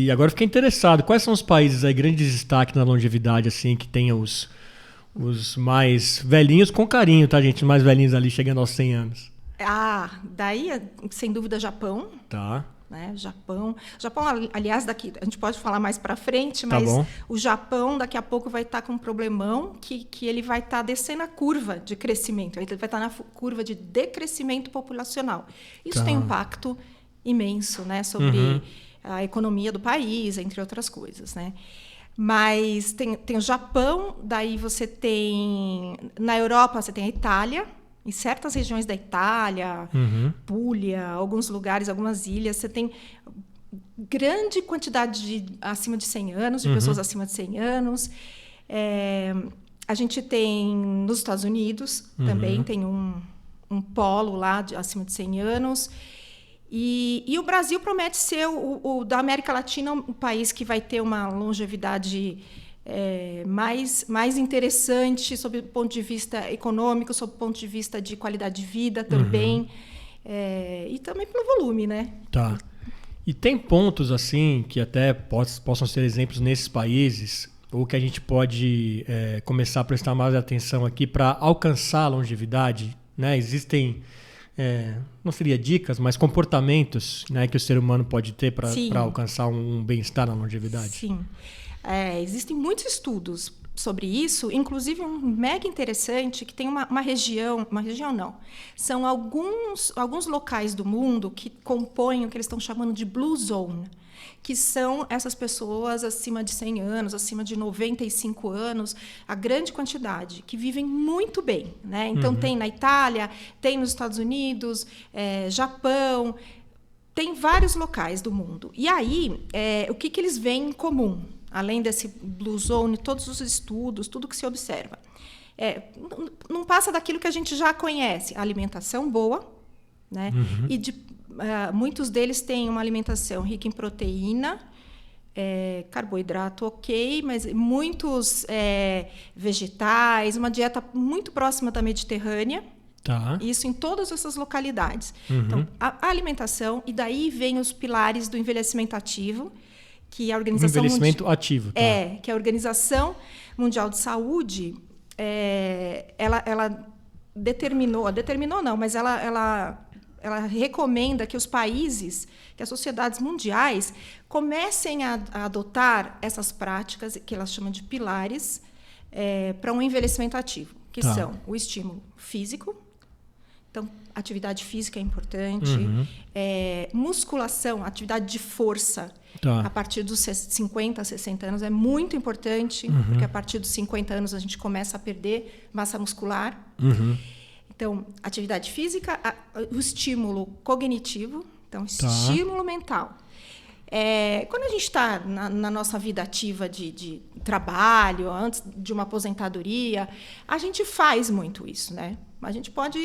E agora eu fiquei interessado, quais são os países aí, grandes destaques na longevidade, assim, que tenham os mais velhinhos com carinho, tá, gente? Os mais velhinhos ali chegando aos 100 anos. Daí, sem dúvida, Japão. Tá, Né? Japão, aliás, daqui a gente pode falar mais para frente, tá mas bom. o Japão daqui a pouco vai estar com um problemão que ele vai estar descendo a curva de crescimento, ele vai estar na curva de decrescimento populacional. Isso tem um impacto imenso, né, sobre a economia do país, entre outras coisas, né? Mas tem o Japão, daí você tem na Europa você tem a Itália. Em certas regiões da Itália, Puglia, alguns lugares, algumas ilhas, você tem grande quantidade acima de 100 anos, de pessoas acima de 100 anos. A gente tem nos Estados Unidos, também tem um polo lá acima de 100 anos. E o Brasil promete ser, o da América Latina, um país que vai ter uma longevidade mais interessante sob o ponto de vista econômico, sob o ponto de vista de qualidade de vida também, e também pelo volume, né? Tá. E tem pontos assim que até possam ser exemplos nesses países, ou que a gente pode começar a prestar mais atenção aqui para alcançar a longevidade, né? Existem, não seria dicas, mas comportamentos, né, que o ser humano pode ter para alcançar um bem-estar na longevidade? Sim. Existem muitos estudos sobre isso, inclusive um mega interessante que tem uma região não, são alguns locais do mundo que compõem o que eles estão chamando de Blue Zone, que são essas pessoas acima de 100 anos, acima de 95 anos, a grande quantidade, que vivem muito bem, né? Então tem na Itália, tem nos Estados Unidos, Japão, tem vários locais do mundo. E aí, o que eles veem em comum? Além desse Blue Zone, todos os estudos, tudo que se observa. Não passa daquilo que a gente já conhece. A alimentação boa, né? E muitos deles têm uma alimentação rica em proteína, carboidrato ok, mas muitos vegetais, uma dieta muito próxima da mediterrânea. Tá. Isso em todas essas localidades. Então, a alimentação, e daí vem os pilares do envelhecimento ativo, que a Organização ativo, tá. Que a Organização Mundial de Saúde, ela determinou não, mas ela recomenda que os países, que as sociedades mundiais comecem a adotar essas práticas que elas chamam de pilares para um envelhecimento ativo, que são o estímulo físico. Então, atividade física é importante. Musculação, atividade de força, a partir dos 50, 60 anos é muito importante, porque a partir dos 50 anos a gente começa a perder massa muscular. Então, atividade física, o estímulo cognitivo, então, estímulo mental. Quando a gente está na nossa vida ativa de trabalho, antes de uma aposentadoria, a gente faz muito isso, né? A gente pode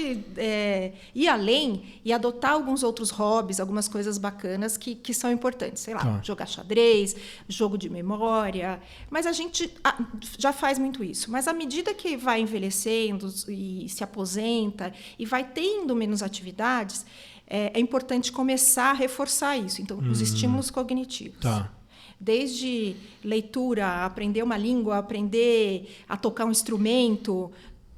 ir além e adotar alguns outros hobbies, algumas coisas bacanas que são importantes. Sei lá, jogar xadrez, jogo de memória. Mas a gente já faz muito isso. Mas à medida que vai envelhecendo e se aposenta e vai tendo menos atividades, é importante começar a reforçar isso. Então, os estímulos cognitivos. Desde leitura, aprender uma língua, aprender a tocar um instrumento...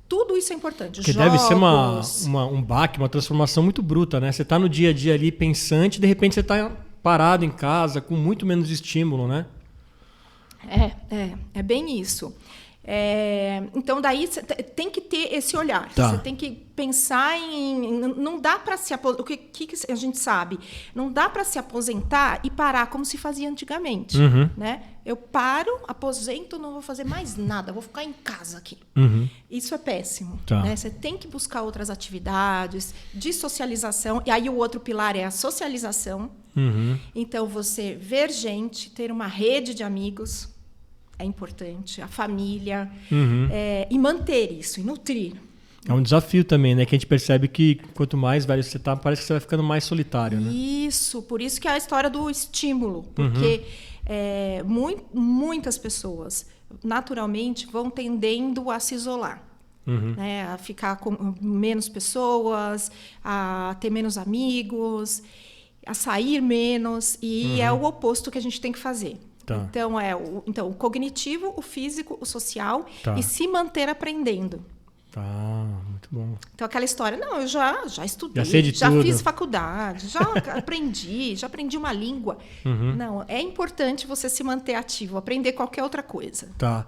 Tudo isso é importante. Porque deve ser um baque, uma transformação muito bruta, né? Você está no dia a dia ali pensante, de repente você está parado em casa, com muito menos estímulo, né? É bem isso. Então, daí você tem que ter esse olhar. Você tem que pensar em... Não dá para se aposentar... O que a gente sabe? Não dá para se aposentar e parar como se fazia antigamente. Né? Eu paro, aposento, não vou fazer mais nada. Vou ficar em casa aqui. Isso é péssimo. Né? Você tem que buscar outras atividades de socialização. E aí o outro pilar é a socialização. Então, você ver gente, ter uma rede de amigos... É importante, a família, e manter isso, e nutrir. É um desafio também, né? Que a gente percebe que quanto mais velho você está, parece que você vai ficando mais solitário, né? Isso, por isso que é a história do estímulo. Porque muitas pessoas, naturalmente, vão tendendo a se isolar. Né? A ficar com menos pessoas, a ter menos amigos... a sair menos, e é o oposto que a gente tem que fazer. Tá. Então, o cognitivo, o físico, o social, Tá. e se manter aprendendo. Tá, muito bom. Então, aquela história, não, eu já estudei, Já sei de tudo. fiz faculdade, já aprendi uma língua. Não, é importante você se manter ativo, aprender qualquer outra coisa. Tá.